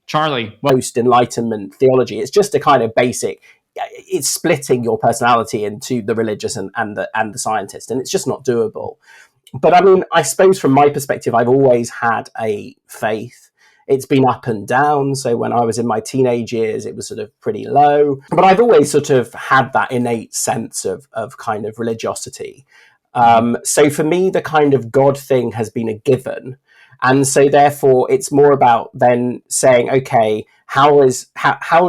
Charlie, post-Enlightenment theology. It's just a kind of basic, it's splitting your personality into the religious and the scientist, and it's just not doable. But I mean, I suppose from my perspective, I've always had a faith. It's been up and down. So when I was in my teenage years, it was sort of pretty low. But I've always sort of had that innate sense of kind of religiosity. So for me, the kind of God thing has been a given. And so therefore, it's more about then saying, okay, how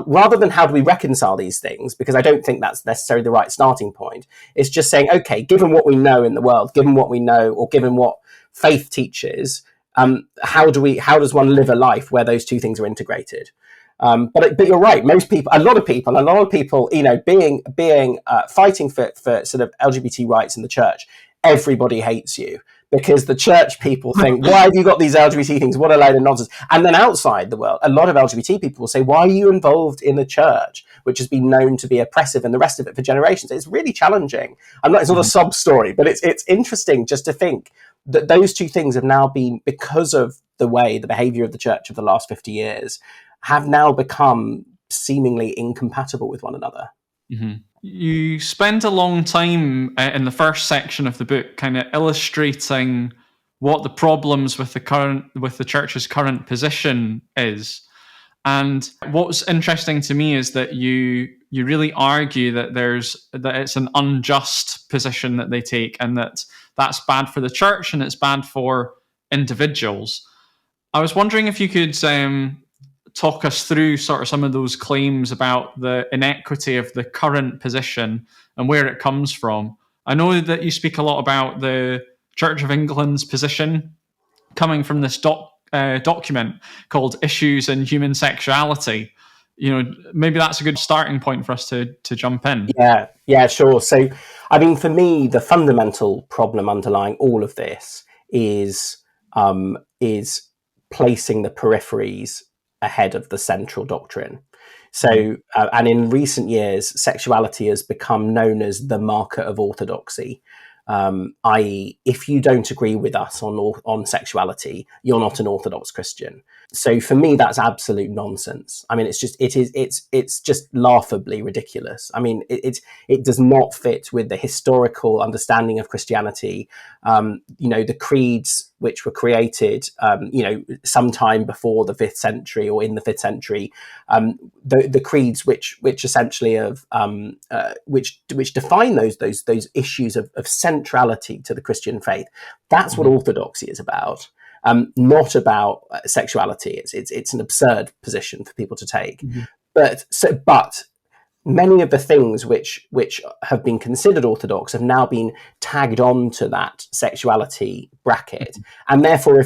rather than how do we reconcile these things, because I don't think that's necessarily the right starting point. It's just saying, okay, given what we know in the world, given what we know, or given what faith teaches, how does one live a life where those two things are integrated? But you're right. A lot of people, you know, being fighting for sort of LGBT rights in the church, everybody hates you. Because the church people think, why have you got these LGBT things? What a load of nonsense. And then outside the world, a lot of LGBT people will say, why are you involved in a church which has been known to be oppressive and the rest of it for generations? It's really challenging. It's not a sob story, but it's interesting just to think that those two things have now been, because of the behavior of the church of the last 50 years, have now become seemingly incompatible with one another. Mm-hmm. You spend a long time in the first section of the book kind of illustrating what the problems with the church's current position is. And what's interesting to me is that you really argue that it's an unjust position that they take, and that's bad for the church and it's bad for individuals. I was wondering if you could talk us through sort of some of those claims about the inequity of the current position and where it comes from. I know that you speak a lot about the Church of England's position coming from this document called Issues in Human Sexuality. You know, maybe that's a good starting point for us to jump in. Yeah, sure. So, I mean, for me, the fundamental problem underlying all of this is placing the peripheries ahead of the central doctrine. So, and in recent years, sexuality has become known as the marker of orthodoxy, i.e., if you don't agree with us on sexuality, you're not an Orthodox Christian. So for me, that's absolute nonsense. I mean, it's just laughably ridiculous. I mean, it does not fit with the historical understanding of Christianity. You know, the creeds which were created, you know, sometime before the 5th century or in the 5th century, the creeds which essentially which define those issues of centrality to the Christian faith. That's what orthodoxy is about. Not about sexuality. It's an absurd position for people to take. But many of the things which have been considered orthodox have now been tagged on to that sexuality bracket. And therefore,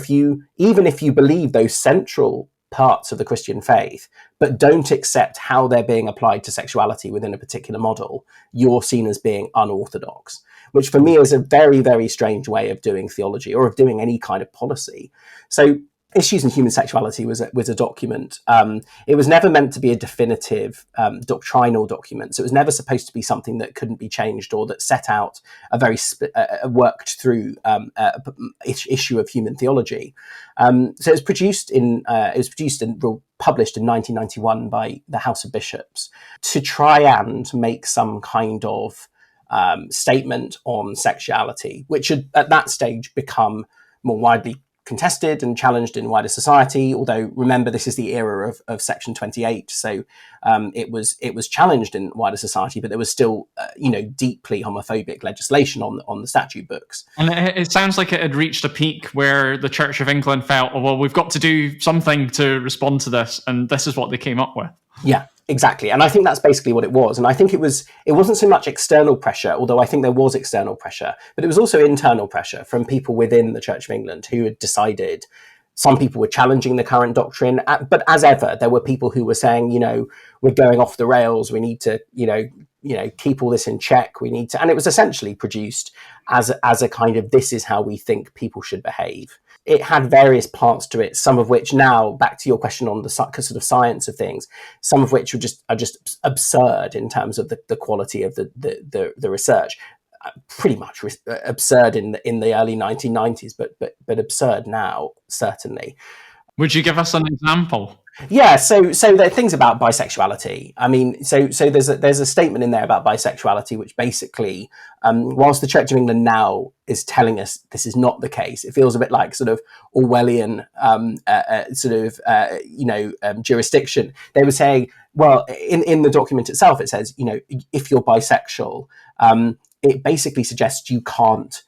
even if you believe those central parts of the Christian faith, but don't accept how they're being applied to sexuality within a particular model, you're seen as being unorthodox, which for me is a very, very strange way of doing theology or of doing any kind of policy. So Issues in Human Sexuality was a document. It was never meant to be a definitive doctrinal document. So it was never supposed to be something that couldn't be changed or that set out a very worked through issue of human theology. So it was published in 1991 by the House of Bishops to try and make some kind of statement on sexuality, which had at that stage become more widely contested and challenged in wider society. Although remember, this is the era of Section 28, so it was challenged in wider society, but there was still deeply homophobic legislation on the statute books. And it sounds like it had reached a peak where the Church of England felt, oh, well, we've got to do something to respond to this, and this is what they came up with. Yeah, exactly. And I think that's basically what it was. And I think it wasn't so much external pressure, although I think there was external pressure, but it was also internal pressure from people within the Church of England who had decided. Some people were challenging the current doctrine, but as ever, there were people who were saying, we're going off the rails. We need to, keep all this in check. We need to, and it was essentially produced as a kind of, this is how we think people should behave. It had various parts to it, some of which, now back to your question on the sort of science of things, some of which are just absurd in terms of the quality of the research. Pretty much absurd in the early 1990s, but absurd now, certainly. Would you give us an example? Yeah, so there are things about bisexuality. I mean, so there's a statement in there about bisexuality, which basically, whilst the Church of England now is telling us this is not the case, it feels a bit like sort of Orwellian jurisdiction. They were saying, well, in the document itself, it says, if you're bisexual, it basically suggests you can't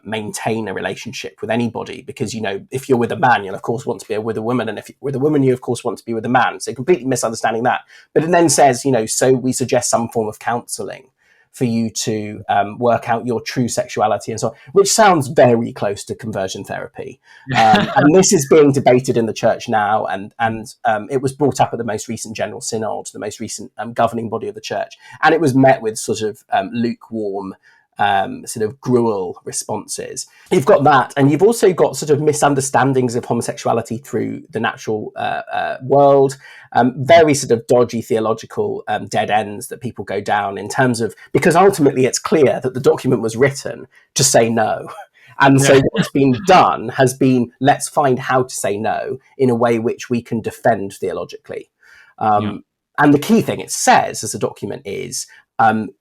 maintain a relationship with anybody, because if you're with a man, you'll of course want to be with a woman, and if you're with a woman, you of course want to be with a man. So completely misunderstanding that. But it then says, so we suggest some form of counselling for you to work out your true sexuality and so on, which sounds very close to conversion therapy. And this is being debated in the church now, and it was brought up at the most recent General Synod, the most recent governing body of the church, and it was met with sort of lukewarm, sort of gruel responses. You've got that, and you've also got sort of misunderstandings of homosexuality through the natural world, very sort of dodgy theological dead ends that people go down in terms of, because ultimately it's clear that the document was written to say no. And so what's been done has been, let's find how to say no in a way which we can defend theologically. And the key thing it says as a document is,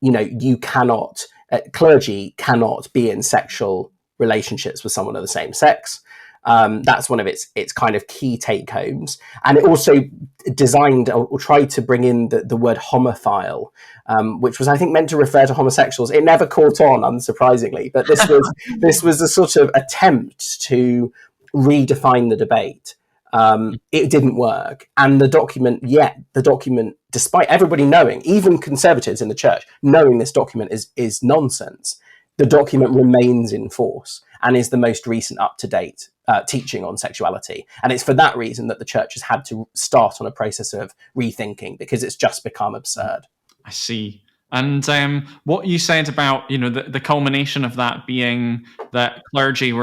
you cannot, clergy cannot be in sexual relationships with someone of the same sex. That's one of its kind of key take homes. And it also designed or tried to bring in the word homophile, which was, I think, meant to refer to homosexuals. It never caught on, unsurprisingly, but this was a sort of attempt to redefine the debate. It didn't work. And the document, despite everybody knowing, even conservatives in the church, knowing this document is nonsense, the document remains in force and is the most recent up-to-date teaching on sexuality. And it's for that reason that the church has had to start on a process of rethinking, because it's just become absurd. I see. And what you said about, the culmination of that being that clergy who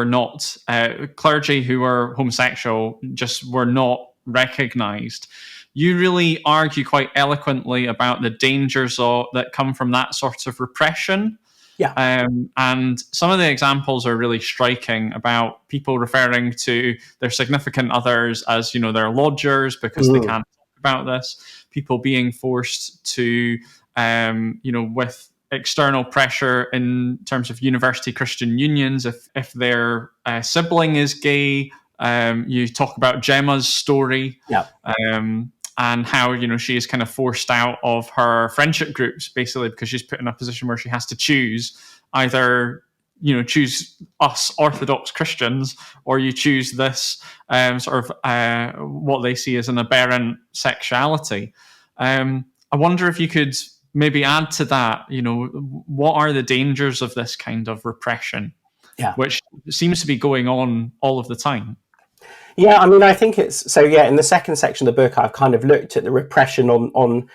were homosexual just were not recognised. You really argue quite eloquently about the dangers that come from that sort of repression. Yeah. And some of the examples are really striking about people referring to their significant others as, their lodgers because they can't talk about this. People being forced to, with external pressure in terms of university Christian unions, if their sibling is gay. You talk about Gemma's story. Yeah. And how, she is kind of forced out of her friendship groups, basically, because she's put in a position where she has to choose either, choose us Orthodox Christians, or you choose this sort of what they see as an aberrant sexuality. I wonder if you could maybe add to that, what are the dangers of this kind of repression, which seems to be going on all of the time? Yeah, I mean, I think it's so. Yeah, in the second section of the book, I've kind of looked at the repression on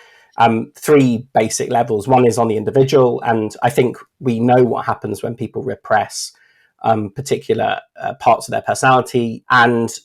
three basic levels. One is on the individual, and I think we know what happens when people repress particular parts of their personality, and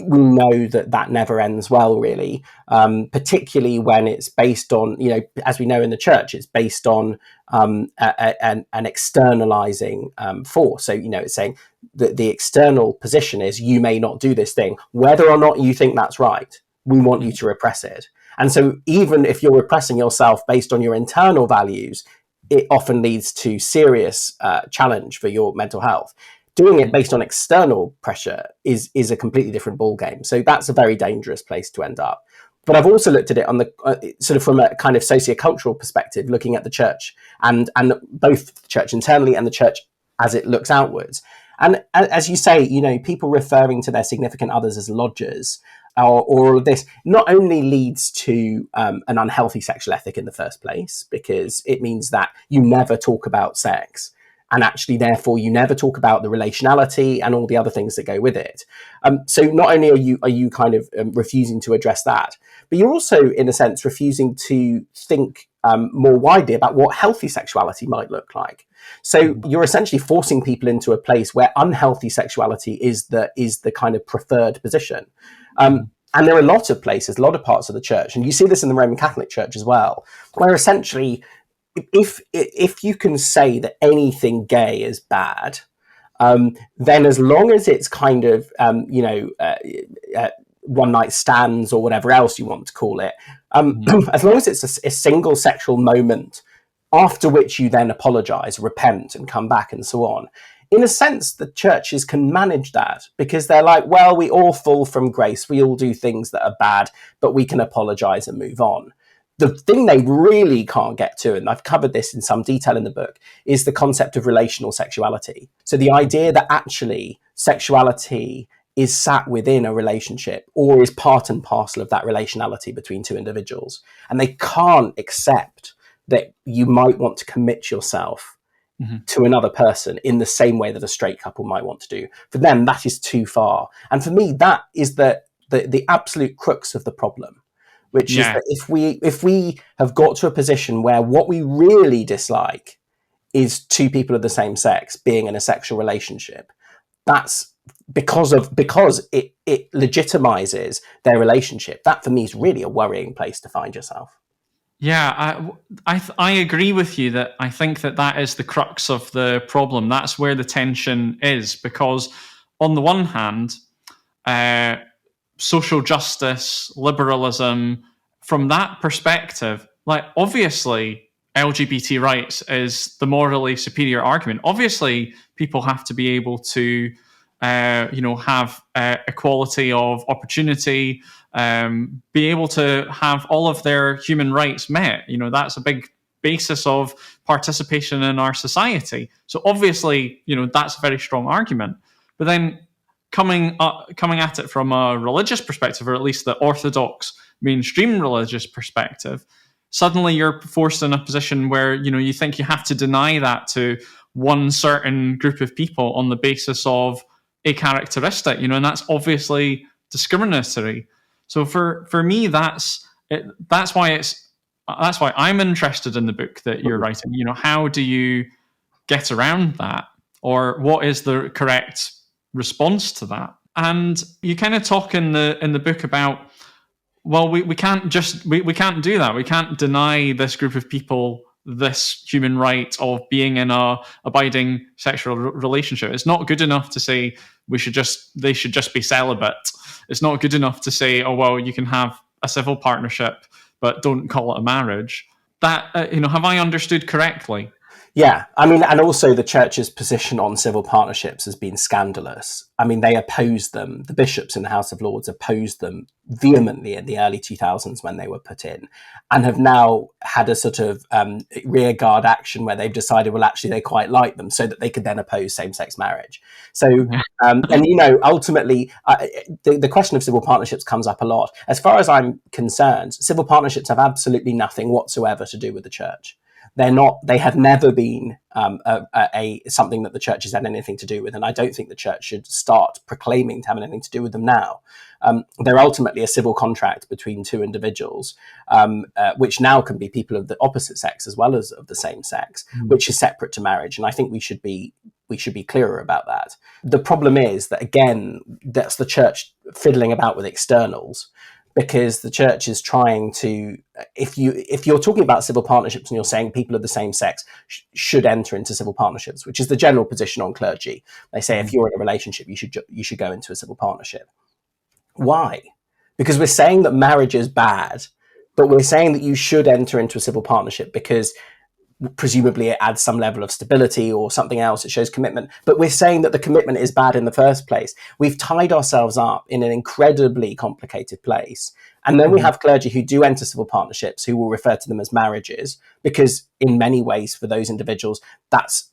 we know that never ends well, really. Particularly when it's based on, as we know in the church, it's based on an externalizing force. So, it's saying that the external position is, you may not do this thing, whether or not you think that's right. We want you to repress it. And so even if you're repressing yourself based on your internal values, it often leads to serious challenge for your mental health. Doing it based on external pressure is a completely different ballgame. So that's a very dangerous place to end up. But I've also looked at it on the sort of from a kind of sociocultural perspective, looking at the church and both the church internally and the church as it looks outwards. And as you say, people referring to their significant others as lodgers, or all of this, not only leads to an unhealthy sexual ethic in the first place, because it means that you never talk about sex. And actually, therefore, you never talk about the relationality and all the other things that go with it. So not only are you kind of refusing to address that, but you're also, in a sense, refusing to think more widely about what healthy sexuality might look like. So you're essentially forcing people into a place where unhealthy sexuality is the kind of preferred position. And there are a lot of places, a lot of parts of the church, and you see this in the Roman Catholic Church as well, where essentially, if you can say that anything gay is bad, then as long as it's kind of one night stands or whatever else you want to call it, Mhm. as long as it's a single sexual moment after which you then apologize, repent, and come back and so on. In a sense, the churches can manage that because they're like, well, we all fall from grace. We all do things that are bad, but we can apologize and move on. The thing they really can't get to, and I've covered this in some detail in the book, is the concept of relational sexuality. So the idea that actually sexuality is sat within a relationship or is part and parcel of that relationality between two individuals. And they can't accept that you might want to commit yourself to another person in the same way that a straight couple might want to do. For them, that is too far. And for me, that is the absolute crux of the problem, which is that if we have got to a position where what we really dislike is two people of the same sex being in a sexual relationship, that's because it legitimizes their relationship. That for me is really a worrying place to find yourself. Yeah, I agree with you that I think that is the crux of the problem. That's where the tension is, because on the one hand, social justice, liberalism, from that perspective, like obviously LGBT rights is the morally superior argument. Obviously, people have to be able to, have equality of opportunity, be able to have all of their human rights met. That's a big basis of participation in our society. So obviously, that's a very strong argument. But then coming at it from a religious perspective, or at least the orthodox mainstream religious perspective, suddenly you're forced in a position where you think you have to deny that to one certain group of people on the basis of a characteristic, and that's obviously discriminatory. So for me, that's why I'm interested in the book that you're writing. How do you get around that, or what is the correct response to that? And you kind of talk in the book about, well, we can't do that. We can't deny this group of people this human right of being in a abiding sexual relationship. It's not good enough to say they should just be celibate. It's not good enough to say, oh well, you can have a civil partnership, but don't call it a marriage. That have I understood correctly? Yeah, I mean, and also the church's position on civil partnerships has been scandalous. I mean, they opposed them. The bishops in the House of Lords opposed them vehemently in the early 2000s when they were put in, and have now had a sort of rearguard action where they've decided, well, actually, they quite like them, so that they could then oppose same-sex marriage. So, and ultimately, the question of civil partnerships comes up a lot. As far as I'm concerned, civil partnerships have absolutely nothing whatsoever to do with the church. They have never been something that the church has had anything to do with. And I don't think the church should start proclaiming to have anything to do with them now. They're ultimately a civil contract between two individuals, which now can be people of the opposite sex as well as of the same sex, which is separate to marriage. And I think we should be clearer about that. The problem is that, again, that's the church fiddling about with externals. Because the church is trying to, if you're talking about civil partnerships and you're saying people of the same sex should enter into civil partnerships, which is the general position on clergy, they say if you're in a relationship, you should go into a civil partnership. Why? Because we're saying that marriage is bad, but we're saying that you should enter into a civil partnership because presumably it adds some level of stability or something else. It shows commitment. But we're saying that the commitment is bad in the first place. We've tied ourselves up in an incredibly complicated place. And then we have clergy who do enter civil partnerships who will refer to them as marriages, because in many ways for those individuals, that's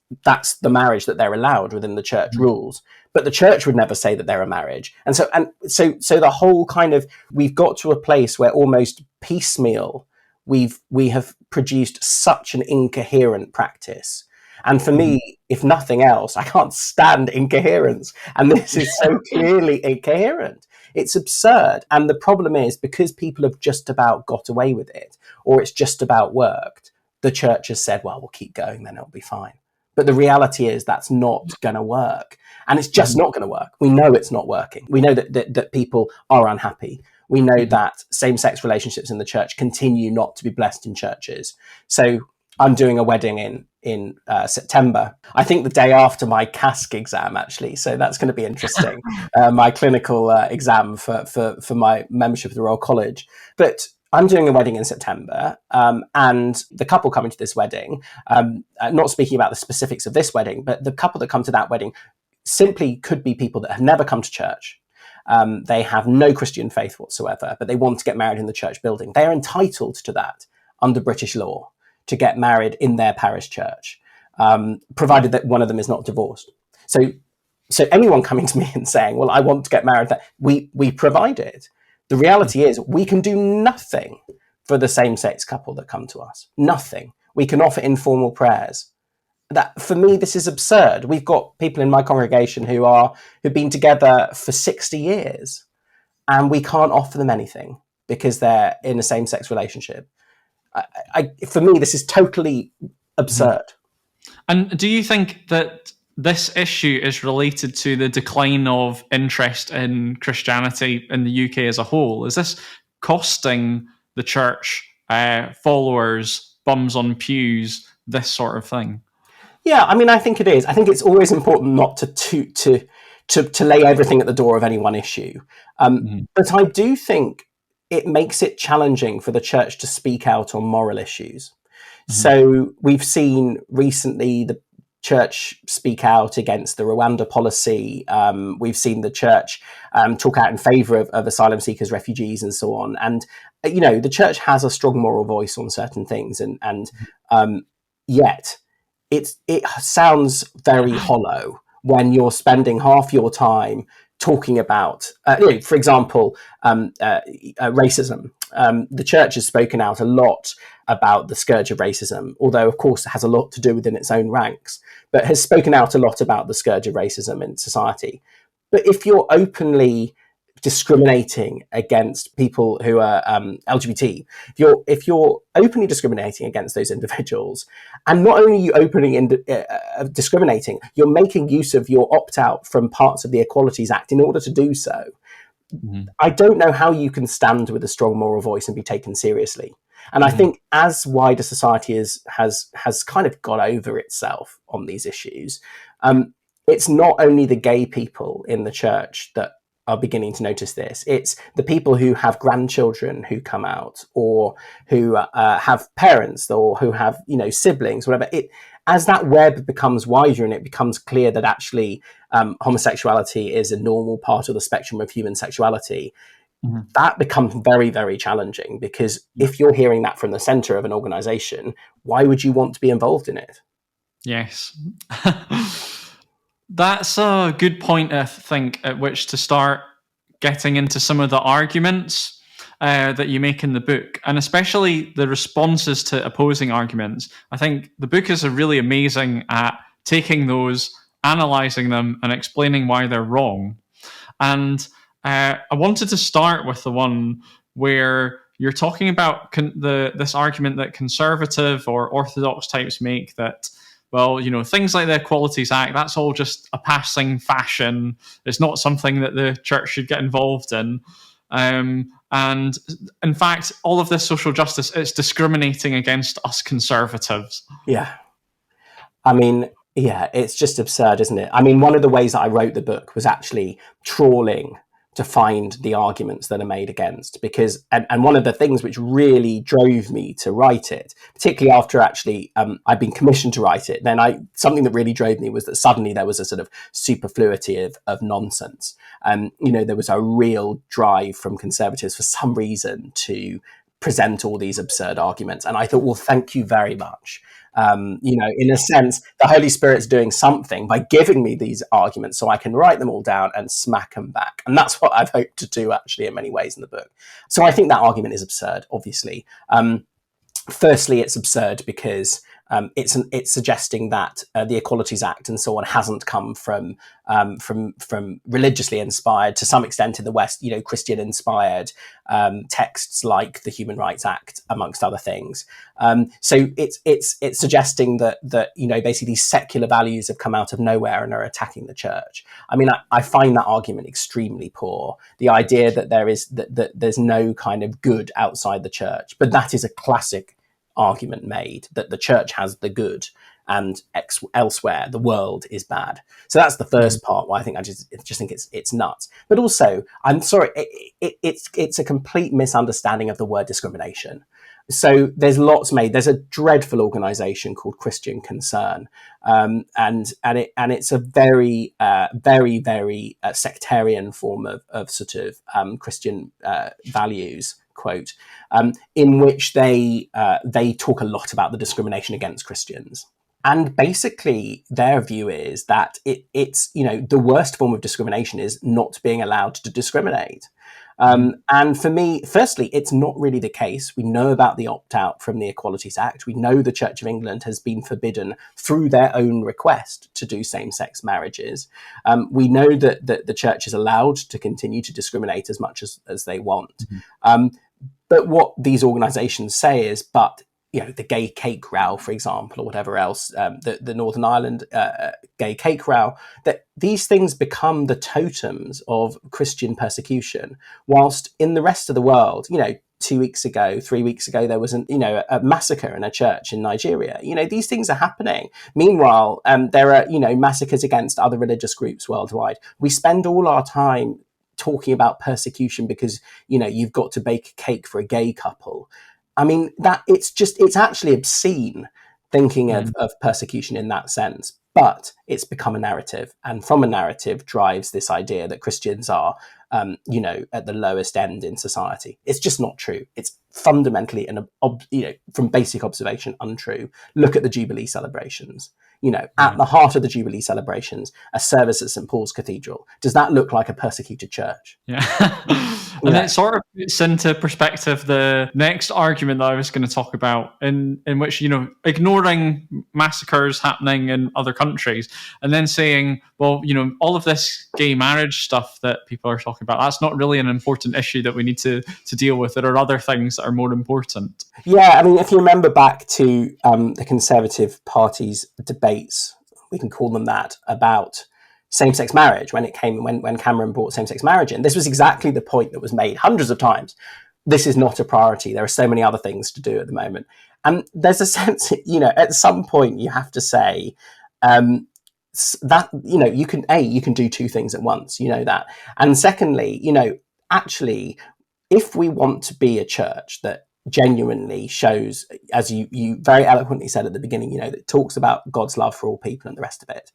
the marriage that they're allowed within the church rules. But the church would never say that they're a marriage. And so the whole kind of, we've got to a place where almost piecemeal we have produced such an incoherent practice. And for me, if nothing else, I can't stand incoherence. And this is so clearly incoherent. It's absurd. And the problem is, because people have just about got away with it, or it's just about worked, the church has said, well, we'll keep going, then it'll be fine. But the reality is that's not going to work. And it's just not going to work. We know it's not working. We know that people are unhappy. We know that same-sex relationships in the church continue not to be blessed in churches. So I'm doing a wedding in September. I think the day after my CASC exam, actually. So that's going to be interesting. My clinical exam for my membership of the Royal College. But I'm doing a wedding in September, and the couple coming to this wedding, not speaking about the specifics of this wedding, but the couple that come to that wedding simply could be people that have never come to church. They have no Christian faith whatsoever, but they want to get married in the church building. They are entitled to that under British law, to get married in their parish church, provided that one of them is not divorced. So anyone coming to me and saying, well, I want to get married, that we provide it. The reality is we can do nothing for the same-sex couple that come to us. Nothing. We can offer informal prayers. That, for me, this is absurd. We've got people in my congregation who've been together for 60 years, and we can't offer them anything because they're in a same-sex relationship. For me, this is totally absurd. And do you think that this issue is related to the decline of interest in Christianity in the UK as a whole? Is this costing the church followers, bums on pews, this sort of thing? Yeah, I mean, I think it is. I think it's always important not to lay everything at the door of any one issue. But I do think it makes it challenging for the church to speak out on moral issues. So we've seen recently the church speak out against the Rwanda policy. We've seen the church talk out in favour of asylum seekers, refugees, and so on. And the church has a strong moral voice on certain things, and yet it sounds very hollow when you're spending half your time talking about, for example, racism. The church has spoken out a lot about the scourge of racism, although, of course, it has a lot to do within its own ranks, but has spoken out a lot about the scourge of racism in society. But if you're openly discriminating against people who are LGBT, if you're openly discriminating against those individuals, and not only are you openly discriminating, you're making use of your opt-out from parts of the Equalities Act in order to do so. I don't know how you can stand with a strong moral voice and be taken seriously. And I think as wider society has kind of got over itself on these issues, it's not only the gay people in the church that are beginning to notice this. It's the people who have grandchildren who come out, or who have parents, or who have siblings, whatever. As that web becomes wider and it becomes clear that actually homosexuality is a normal part of the spectrum of human sexuality, that becomes very, very challenging, because if you're hearing that from the center of an organization, why would you want to be involved in it? Yes. That's a good point, I think, at which to start getting into some of the arguments that you make in the book, and especially the responses to opposing arguments. I think the book is really amazing at taking those, analysing them, and explaining why they're wrong. And I wanted to start with the one where you're talking about this argument that conservative or orthodox types make that, well, things like the Equalities Act, that's all just a passing fashion. It's not something that the church should get involved in. And in fact, all of this social justice is discriminating against us conservatives. Yeah. I mean, yeah, it's just absurd, isn't it? I mean, one of the ways that I wrote the book was actually trawling to find the arguments that are made against, because and one of the things which really drove me to write it, particularly after actually I'd been commissioned to write it, then something that really drove me was that suddenly there was a sort of superfluity of nonsense. There was a real drive from conservatives for some reason to present all these absurd arguments, and I thought, well, thank you very much. In a sense, the Holy Spirit's doing something by giving me these arguments so I can write them all down and smack them back. And that's what I've hoped to do, actually, in many ways in the book. So I think that argument is absurd, obviously. Firstly, it's absurd because it's suggesting that the Equalities Act and so on hasn't come from religiously inspired, to some extent in the West, Christian inspired texts like the Human Rights Act, amongst other things. So it's suggesting that basically these secular values have come out of nowhere and are attacking the church. I mean, I find that argument extremely poor. The idea that there's no kind of good outside the church, but that is a classic argument made that the church has the good and elsewhere the world is bad. So that's the first part why I think I just think it's nuts. But also, I'm sorry, it's a complete misunderstanding of the word discrimination. So there's lots made. There's a dreadful organisation called Christian Concern, and it's a very very sectarian form of sort of Christian values, quote, in which they talk a lot about the discrimination against Christians. And basically, their view is that it's the worst form of discrimination is not being allowed to discriminate. And for me, firstly, it's not really the case. We know about the opt-out from the Equalities Act. We know the Church of England has been forbidden through their own request to do same-sex marriages. We know that the church is allowed to continue to discriminate as much as they want. But what these organisations say is, the gay cake row, for example, or whatever else, the Northern Ireland gay cake row, that these things become the totems of Christian persecution, whilst in the rest of the world, 3 weeks ago, there was a massacre in a church in Nigeria. These things are happening. Meanwhile, there are, massacres against other religious groups worldwide. We spend all our time talking about persecution because, you've got to bake a cake for a gay couple. I mean, that it's actually obscene thinking of persecution in that sense, but it's become a narrative, and from a narrative drives this idea that Christians are, at the lowest end in society. It's just not true. It's fundamentally from basic observation, untrue. Look at the Jubilee celebrations. At the heart of the Jubilee celebrations, a service at St. Paul's Cathedral. Does that look like a persecuted church? Yeah. And it sort of puts into perspective the next argument that I was going to talk about, in which, ignoring massacres happening in other countries and then saying, well, all of this gay marriage stuff that people are talking about, that's not really an important issue that we need to deal with. There are other things that are more important. Yeah, I mean, if you remember back to the Conservative Party's debates, we can call them that, about same-sex marriage when Cameron brought same-sex marriage in. This was exactly the point that was made hundreds of times. This is not a priority. There are so many other things to do at the moment. And there's a sense, at some point you have to say that, you can do two things at once, that. And secondly, actually, if we want to be a church that genuinely shows, as you very eloquently said at the beginning, that talks about God's love for all people and the rest of it,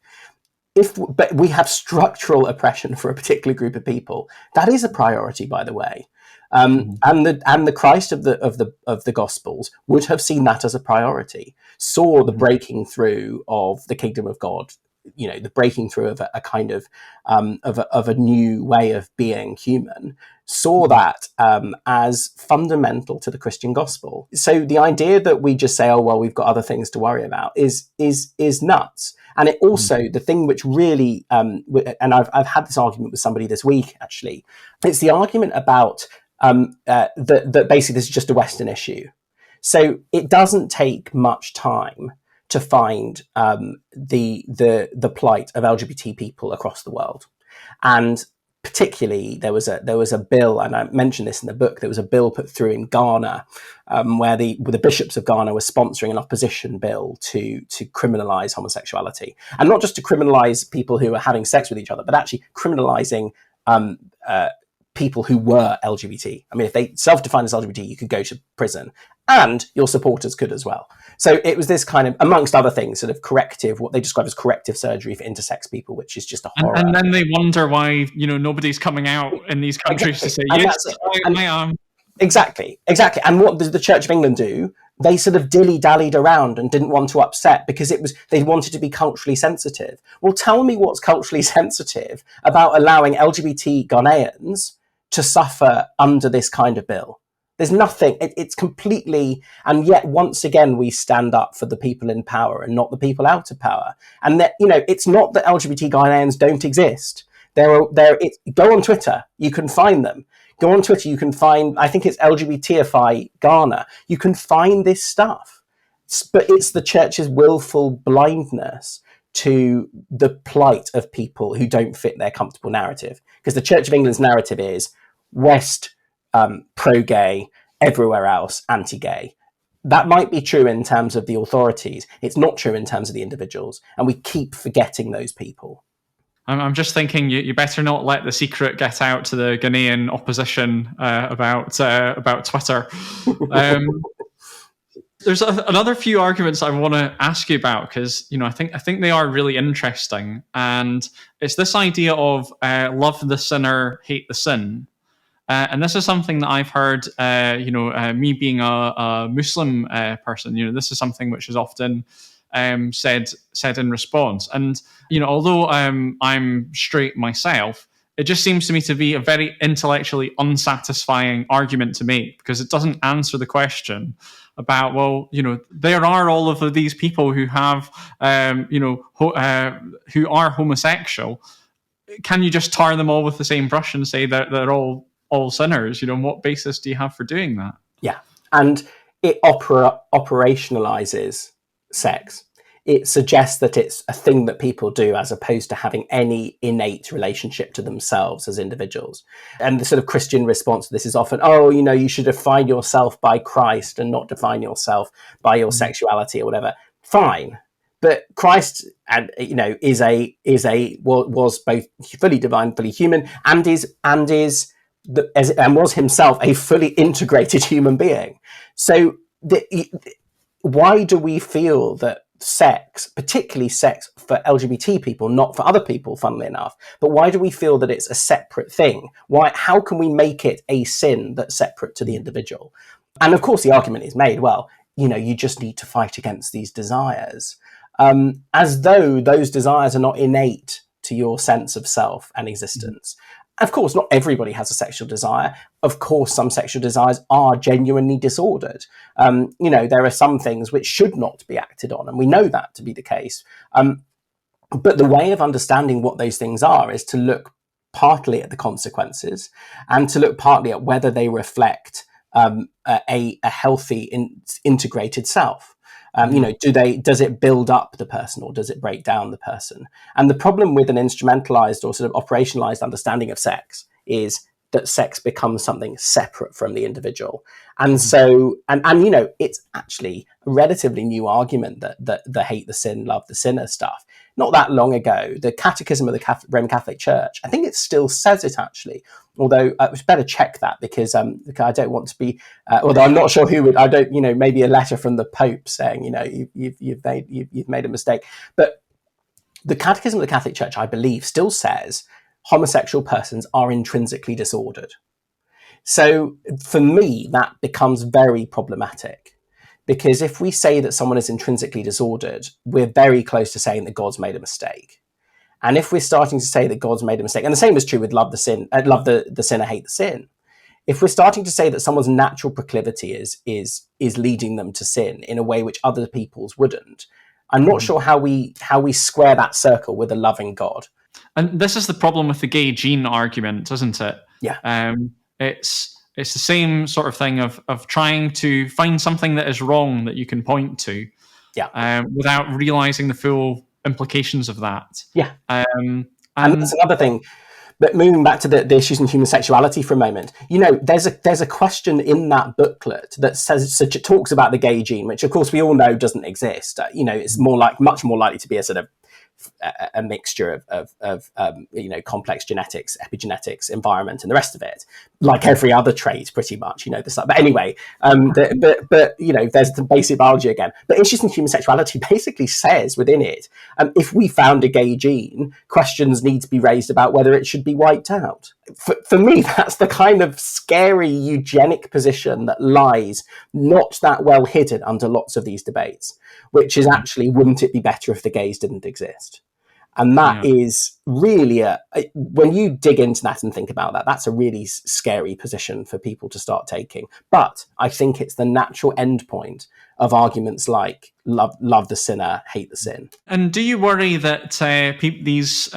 but we have structural oppression for a particular group of people, that is a priority, by the way. And the Christ of the Gospels would have seen that as a priority, saw the breaking through of the kingdom of God, the breaking through of a kind of a new way of being human, saw that as fundamental to the Christian gospel. So the idea that we just say, oh well, we've got other things to worry about is nuts. And it also, the thing which really, and I've had this argument with somebody this week, actually, it's the argument about that basically this is just a Western issue. So it doesn't take much time to find the plight of LGBT people across the world. And particularly, there was a bill, and I mentioned this in the book, there was a bill put through in Ghana where the bishops of Ghana were sponsoring an opposition bill to criminalise homosexuality. And not just to criminalise people who are having sex with each other, but actually criminalising people who were LGBT. I mean, if they self-define as LGBT, you could go to prison, and your supporters could as well. So it was this kind of, amongst other things, sort of corrective, what they describe as corrective surgery for intersex people, which is just a horror. And then they wonder why, nobody's coming out in these countries to say, yes, I am. Exactly. And what did the Church of England do? They sort of dilly-dallied around and didn't want to upset because they wanted to be culturally sensitive. Well, tell me what's culturally sensitive about allowing LGBT Ghanaians to suffer under this kind of bill. There's nothing, it's completely, and yet once again we stand up for the people in power and not the people out of power. And that, it's not that LGBT Ghanaians don't exist. Go on Twitter, you can find them. Go on Twitter, you can find, I think it's LGBTify Ghana. You can find this stuff. But it's the church's willful blindness to the plight of people who don't fit their comfortable narrative. Because the Church of England's narrative is West, pro-gay, everywhere else, anti-gay. that might be true in terms of the authorities. It's not true in terms of the individuals, and we keep forgetting those people. I'm just thinking you better not let the secret get out to the Ghanaian opposition about Twitter. There's another few arguments I want to ask you about, because I think they are really interesting, and it's this idea of love the sinner, hate the sin. And this is something that I've heard, me being a Muslim person, this is something which is often said in response. And, although I'm straight myself, it just seems to me to be a very intellectually unsatisfying argument to make, because it doesn't answer the question about, well, there are all of these people who have, who are homosexual. Can you just tar them all with the same brush and say that they're all sinners? What basis do you have for doing that? Yeah, and it operationalizes sex. It suggests that it's a thing that people do, as opposed to having any innate relationship to themselves as individuals. And the sort of Christian response to this is often, you should define yourself by Christ and not define yourself by your sexuality or whatever. Fine. But Christ, was both fully divine, fully human, and was himself a fully integrated human being. So why do we feel that sex, particularly sex for LGBT people, not for other people, funnily enough, but why do we feel that it's a separate thing? How can we make it a sin that's separate to the individual? And of course the argument is made, well, you just need to fight against these desires, as though those desires are not innate to your sense of self and existence. Of course, not everybody has a sexual desire. Of course, some sexual desires are genuinely disordered. There are some things which should not be acted on, and we know that to be the case. But the way of understanding what those things are is to look partly at the consequences, and to look partly at whether they reflect a healthy, integrated self. Does it build up the person, or does it break down the person? And the problem with an instrumentalized or sort of operationalized understanding of sex is that sex becomes something separate from the individual. And so, it's actually a relatively new argument that the hate the sin, love the sinner stuff. Not that long ago, the Catechism of the Roman Catholic Church, I think it still says it actually, although I was better check that, because I don't want to be, although I'm not sure who would, maybe a letter from the Pope saying, you've made a mistake. But the Catechism of the Catholic Church, I believe, still says homosexual persons are intrinsically disordered. So for me, that becomes very problematic, because if we say that someone is intrinsically disordered, we're very close to saying that God's made a mistake. And if we're starting to say that God's made a mistake, and the same is true with love the sinner, hate the sin. If we're starting to say that someone's natural proclivity is leading them to sin in a way which other people's wouldn't, I'm not sure how we square that circle with a loving God. And this is the problem with the gay gene argument, isn't it? Yeah. It's the same sort of thing of trying to find something that is wrong that you can point to, without realizing the full implications of that. Yeah. And that's another thing. But moving back to the issues in human sexuality for a moment, there's a question in that booklet that talks about the gay gene, which of course we all know doesn't exist. It's much more likely to be a sort of a mixture of complex genetics, epigenetics, environment, and the rest of it, like every other trait, pretty much. But anyway, there's the basic biology again. But issues in human sexuality basically says within it, if we found a gay gene, questions need to be raised about whether it should be wiped out. For me, that's the kind of scary eugenic position that lies not that well hidden under lots of these debates, which is actually, wouldn't it be better if the gays didn't exist? And that is really when you dig into that and think about that, that's a really scary position for people to start taking. But I think it's the natural endpoint of arguments like love the sinner, hate the sin. And do you worry that these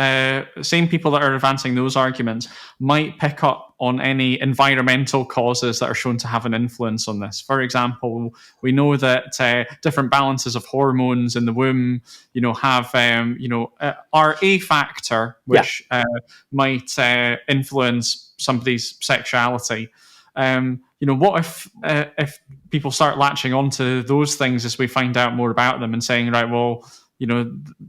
same people that are advancing those arguments might pick up on any environmental causes that are shown to have an influence on this? For example, we know that different balances of hormones in the womb, are a factor which might influence somebody's sexuality. What if people start latching onto those things as we find out more about them and saying, right, well,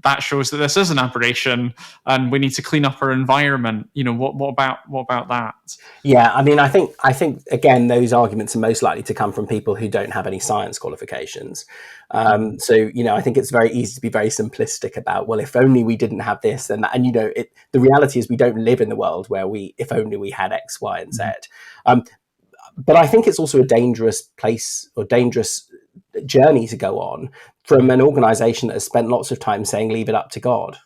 that shows that this is an aberration and we need to clean up our environment. What about that? Yeah, I mean, I think again, those arguments are most likely to come from people who don't have any science qualifications. So, I think it's very easy to be very simplistic about, well, if only we didn't have this and that. And, the reality is we don't live in the world where if only we had X, Y, and Z. But I think it's also a dangerous place or dangerous journey to go on from an organization that has spent lots of time saying, leave it up to God.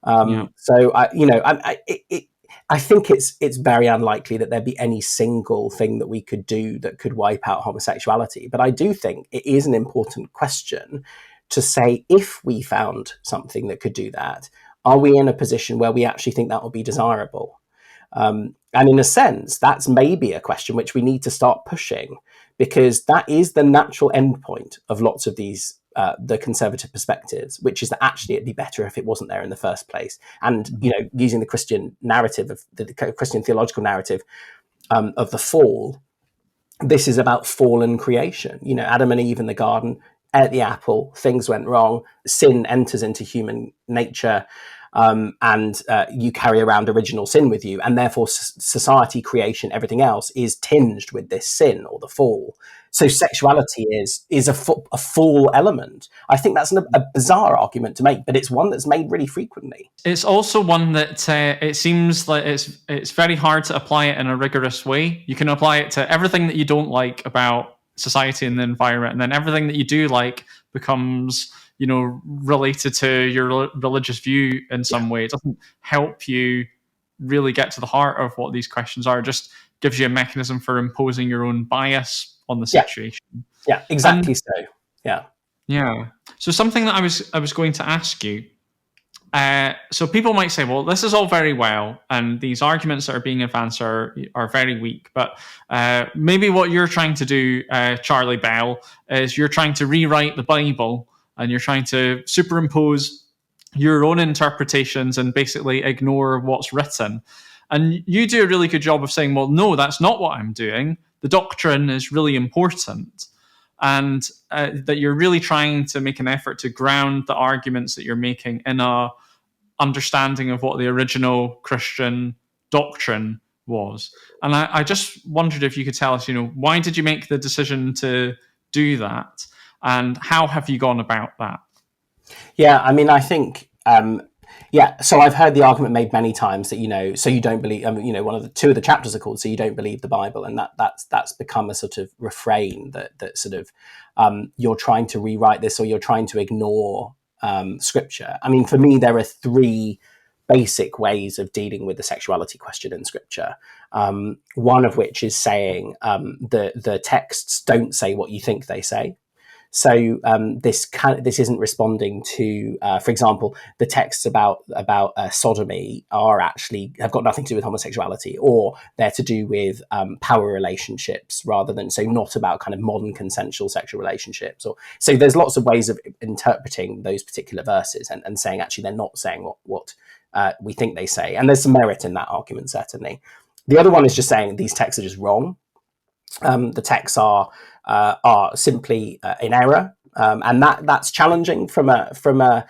So, I think it's very unlikely that there'd be any single thing that we could do that could wipe out homosexuality. But I do think it is an important question to say, if we found something that could do that, are we in a position where we actually think that would be desirable? And in a sense, that's maybe a question which we need to start pushing, because that is the natural endpoint of lots of these the conservative perspectives, which is that actually it'd be better if it wasn't there in the first place. And using the Christian narrative of the Christian theological narrative of the fall, this is about fallen creation. Adam and Eve in the garden ate the apple, things went wrong, sin enters into human nature. And you carry around original sin with you, and therefore society, creation, everything else is tinged with this sin or the fall. So sexuality is a fall element. I think that's a bizarre argument to make, but it's one that's made really frequently. It's also one that it seems like it's very hard to apply it in a rigorous way. You can apply it to everything that you don't like about society and the environment, and then everything that you do like becomes related to your religious view in some way. It doesn't help you really get to the heart of what these questions are. It just gives you a mechanism for imposing your own bias on the situation. Yeah, exactly. Yeah. So something that I was going to ask you. So people might say, well, this is all very well, and these arguments that are being advanced are very weak. But maybe what you're trying to do, Charlie Bell, is you're trying to rewrite the Bible, and you're trying to superimpose your own interpretations and basically ignore what's written. And you do a really good job of saying, well, no, that's not what I'm doing. The doctrine is really important. And that you're really trying to make an effort to ground the arguments that you're making in a understanding of what the original Christian doctrine was. And I just wondered if you could tell us, why did you make the decision to do that? And how have you gone about that? Yeah, I mean, I think, so I've heard the argument made many times that, so you don't believe, two of the chapters are called, so you don't believe the Bible. And that's become a sort of refrain that sort of, you're trying to rewrite this, or you're trying to ignore scripture. I mean, for me, there are three basic ways of dealing with the sexuality question in scripture. One of which is saying the texts don't say what you think they say. So this isn't responding to, for example, the texts about sodomy have got nothing to do with homosexuality, or they're to do with power relationships rather than, so not about kind of modern consensual sexual relationships. So there's lots of ways of interpreting those particular verses and saying actually they're not saying what we think they say, and there's some merit in that argument certainly. The other one is just saying these texts are just wrong. The texts are simply in error, and that's challenging from a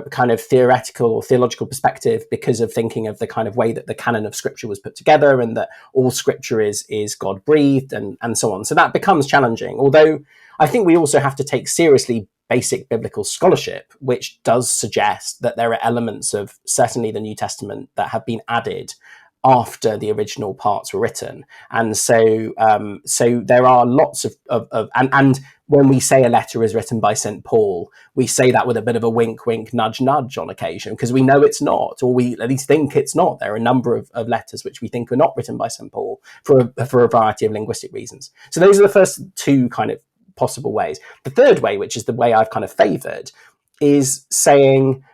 kind of theoretical or theological perspective, because of thinking of the kind of way that the canon of scripture was put together, and that all scripture is God breathed and so on. So that becomes challenging. Although I think we also have to take seriously basic biblical scholarship, which does suggest that there are elements of certainly the New Testament that have been added after the original parts were written. And so there are lots of and when we say a letter is written by St. Paul, we say that with a bit of a wink, wink, nudge, nudge on occasion, because we know it's not, or we at least think it's not. There are a number of letters which we think are not written by St. Paul for a variety of linguistic reasons. So those are the first two kind of possible ways. The third way, which is the way I've kind of favoured, is saying,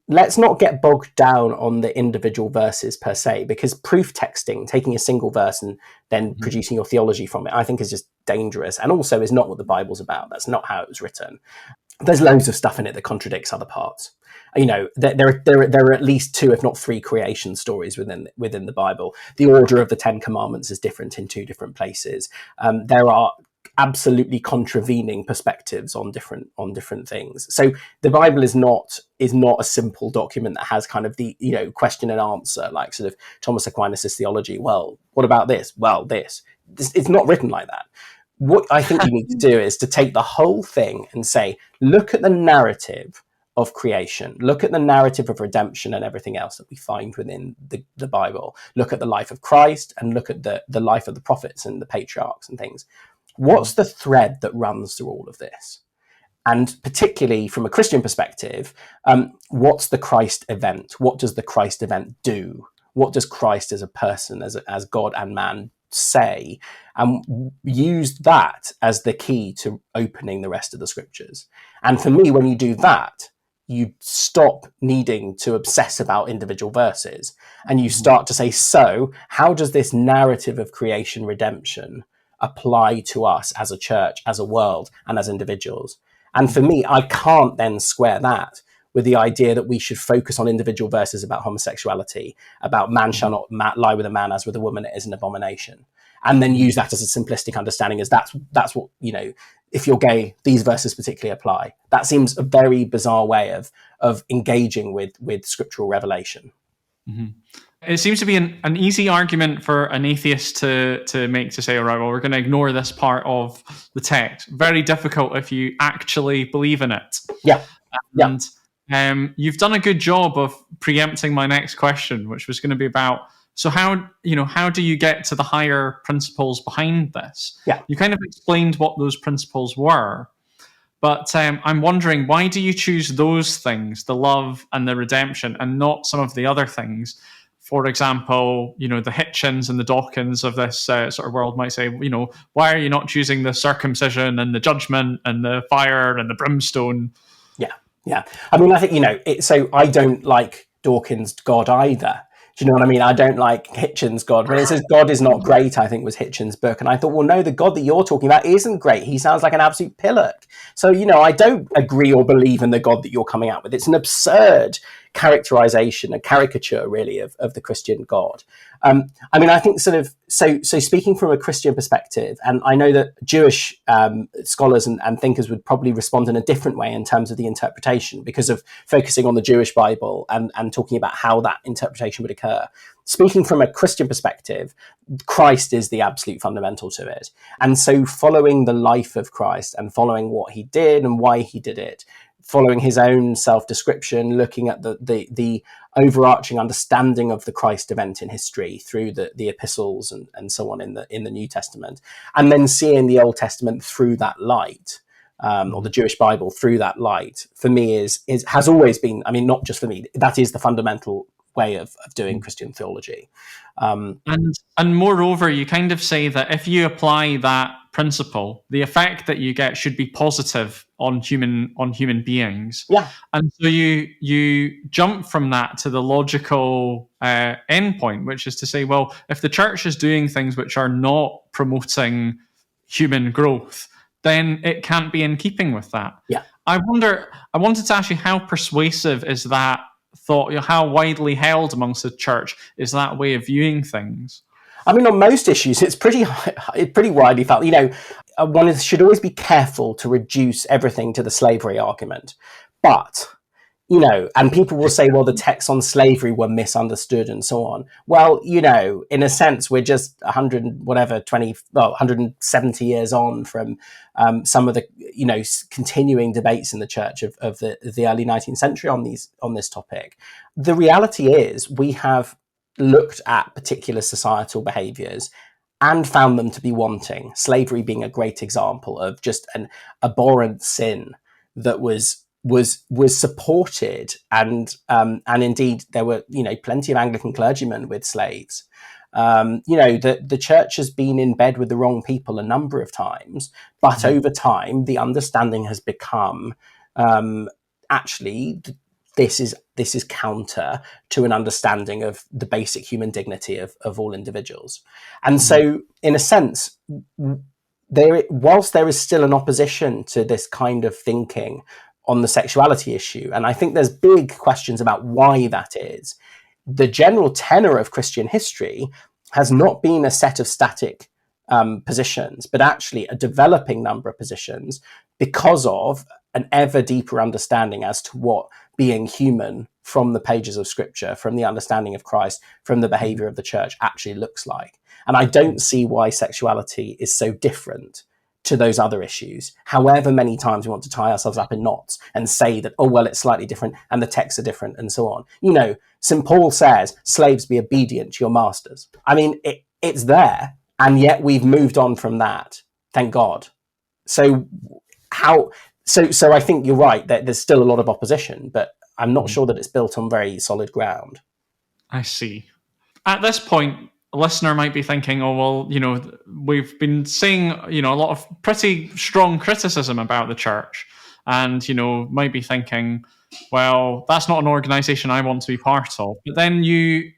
let's not get bogged down on the individual verses per se, because proof texting, taking a single verse and then producing your theology from it, I think is just dangerous, and also is not what the Bible's about. That's not how it was written. There's loads of stuff in it that contradicts other parts. There are at least two, if not three, creation stories within the Bible. The order of the Ten Commandments is different in two different places. There are absolutely contravening perspectives on different things. So the Bible is not a simple document that has kind of the, question and answer, like sort of Thomas Aquinas' theology. Well, what about this? Well, this. It's not written like that. What I think you need to do is to take the whole thing and say, look at the narrative of creation, look at the narrative of redemption and everything else that we find within the Bible, look at the life of Christ, and look at the life of the prophets and the patriarchs and things. What's the thread that runs through all of this? And particularly from a Christian perspective, what's the Christ event? What does the Christ event do? What does Christ as a person, as God and man, say? And use that as the key to opening the rest of the scriptures. And for me, when you do that, you stop needing to obsess about individual verses, and you start to say, so how does this narrative of creation redemption apply to us as a church, as a world, and as individuals? And for me, I can't then square that with the idea that we should focus on individual verses about homosexuality, about man shall not lie with a man as with a woman, it is an abomination, and then use that as a simplistic understanding as that's what, if you're gay, these verses particularly apply. That seems a very bizarre way of engaging with scriptural revelation. Mm-hmm. It seems to be an easy argument for an atheist to make, to say, all right, well, we're going to ignore this part of the text. Very difficult if you actually believe in it. Yeah. And you've done a good job of preempting my next question, which was going to be about, so how do you get to the higher principles behind this? Yeah. You kind of explained what those principles were, but I'm wondering, why do you choose those things, the love and the redemption, and not some of the other things? For example, the Hitchens and the Dawkins of this sort of world might say, why are you not choosing the circumcision and the judgment and the fire and the brimstone? Yeah. I mean, I think, so I don't like Dawkins' God either. Do you know what I mean? I don't like Hitchens' God. When it says God is not great, I think was Hitchens' book. And I thought, well, no, the God that you're talking about isn't great. He sounds like an absolute pillock. So, I don't agree or believe in the God that you're coming out with. It's an absurd characterization, a caricature, really, of the Christian God. I mean, I think so speaking from a Christian perspective, and I know that Jewish scholars and thinkers would probably respond in a different way in terms of the interpretation, because of focusing on the Jewish Bible and talking about how that interpretation would occur. Speaking from a Christian perspective, Christ is the absolute fundamental to it. And so following the life of Christ and following what he did and why he did it, following his own self-description, looking at the overarching understanding of the Christ event in history through the epistles and so on in the New Testament, and then seeing the Old Testament through that light, or the Jewish Bible through that light, for me has always been, I mean, not just for me, that is the fundamental way of doing Christian theology. And moreover, you kind of say that if you apply that principle, the effect that you get should be positive on human beings. Yeah. And so you jump from that to the logical endpoint, which is to say, well, if the church is doing things which are not promoting human growth, then it can't be in keeping with that. Yeah. I wanted to ask you, how persuasive is that thought? How widely held amongst the church is that way of viewing things? I mean, on most issues, it's pretty widely felt. One should always be careful to reduce everything to the slavery argument. But, and people will say, well, the texts on slavery were misunderstood and so on. Well, in a sense, we're just 170 years on from some of the, continuing debates in the church of the early 19th century on this topic. The reality is we have looked at particular societal behaviors and found them to be wanting, slavery being a great example of just an abhorrent sin that was supported, and indeed there were plenty of Anglican clergymen with slaves. The church has been in bed with the wrong people a number of times, but over time the understanding has become actually this is counter to an understanding of the basic human dignity of all individuals. And so, in a sense, whilst there is still an opposition to this kind of thinking on the sexuality issue, and I think there's big questions about why that is, the general tenor of Christian history has not been a set of static positions, but actually a developing number of positions because of an ever deeper understanding as to what being human from the pages of scripture, from the understanding of Christ, from the behavior of the church actually looks like. And I don't see why sexuality is so different to those other issues, however many times we want to tie ourselves up in knots and say that, oh, well, it's slightly different and the texts are different and so on. You know, St. Paul says, slaves, be obedient to your masters. I mean, it's there, and yet we've moved on from that, thank God. So so I think you're right that there's still a lot of opposition, but I'm not sure that it's built on very solid ground. I see. At this point, a listener might be thinking, oh, well, you know, we've been seeing, you know, a lot of pretty strong criticism about the church, and, you know, might be thinking, well, that's not an organization I want to be part of. But then you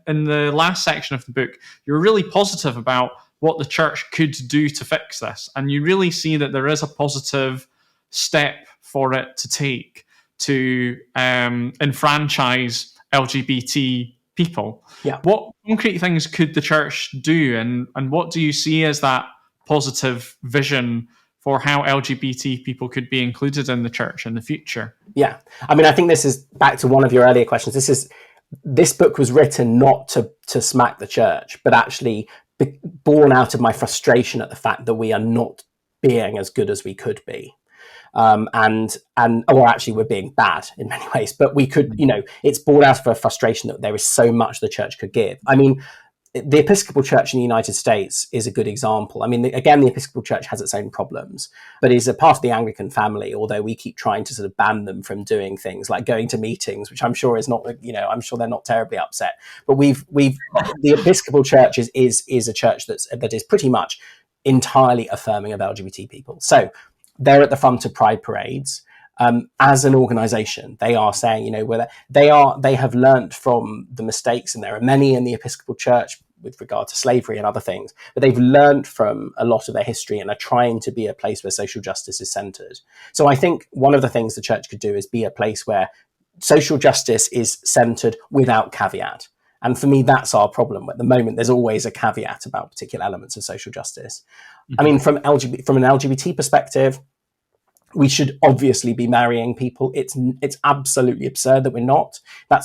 in the last section of the book, you're really positive about what the church could do to fix this. And you really see that there is a positive step for it to take to enfranchise LGBT people. Yeah. What concrete things could the church do, and what do you see as that positive vision for how LGBT people could be included in the church in the future? Yeah. I mean, I think this is back to one of your earlier questions. This book was written not to smack the church, but actually born out of my frustration at the fact that we are not being as good as we could be. Or actually we're being bad in many ways, but we could, you know, it's born out of a frustration that there is so much the church could give. I mean, the Episcopal Church in the United States is a good example. I mean, again, the Episcopal Church has its own problems, but is a part of the Anglican family, although we keep trying to sort of ban them from doing things like going to meetings, which I'm sure is not, you know, I'm sure they're not terribly upset. But the Episcopal Church is a church that is pretty much entirely affirming of LGBT people. So they're at the front of pride parades. As an organization, they are saying, you know, they have learnt from the mistakes, and there are many in the Episcopal Church with regard to slavery and other things, but they've learnt from a lot of their history and are trying to be a place where social justice is centered. So I think one of the things the church could do is be a place where social justice is centered without caveat. And for me, that's our problem. At the moment, there's always a caveat about particular elements of social justice. Mm-hmm. I mean, from an LGBT perspective, we should obviously be marrying people. It's absolutely absurd that we're not. But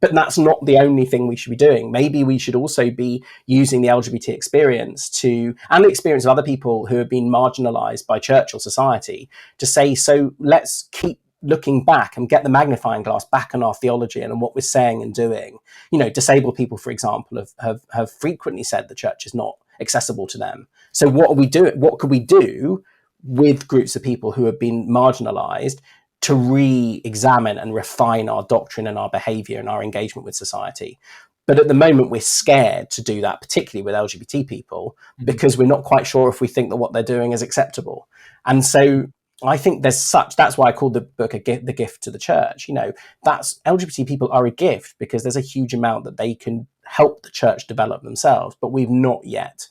that's not the only thing we should be doing. Maybe we should also be using the LGBT experience and the experience of other people who have been marginalized by church or society to say, so let's keep looking back and get the magnifying glass back on our theology and on what we're saying and doing. You know, disabled people, for example, have frequently said the church is not accessible to them. So what are we doing? What could we do with groups of people who have been marginalized to re-examine and refine our doctrine and our behavior and our engagement with society? But at the moment, we're scared to do that, particularly with LGBT people, because we're not quite sure if we think that what they're doing is acceptable. And so I think that's why I called the book The Gift to the Church. You know, that's LGBT people are a gift because there's a huge amount that they can help the church develop themselves, but we've not yet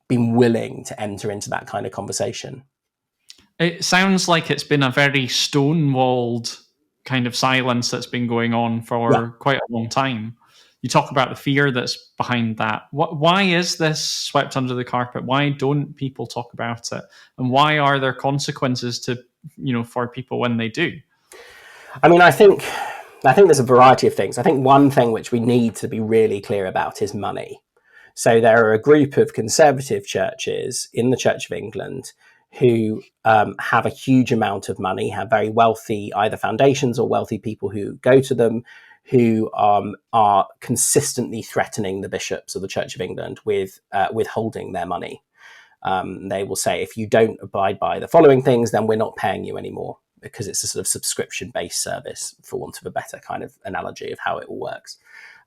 been willing to enter into that kind of conversation. It sounds like it's been a very stonewalled kind of silence that's been going on for quite a long time. You talk about the fear that's behind that. Why is this swept under the carpet? Why don't people talk about it? And why are there consequences for people when they do? I mean, I think there's a variety of things. I think one thing which we need to be really clear about is money. So there are a group of conservative churches in the Church of England who have a huge amount of money, have very wealthy either foundations or wealthy people who go to them, who are consistently threatening the bishops of the Church of England with withholding their money. They will say, if you don't abide by the following things, then we're not paying you anymore, because it's a sort of subscription-based service, for want of a better kind of analogy of how it all works.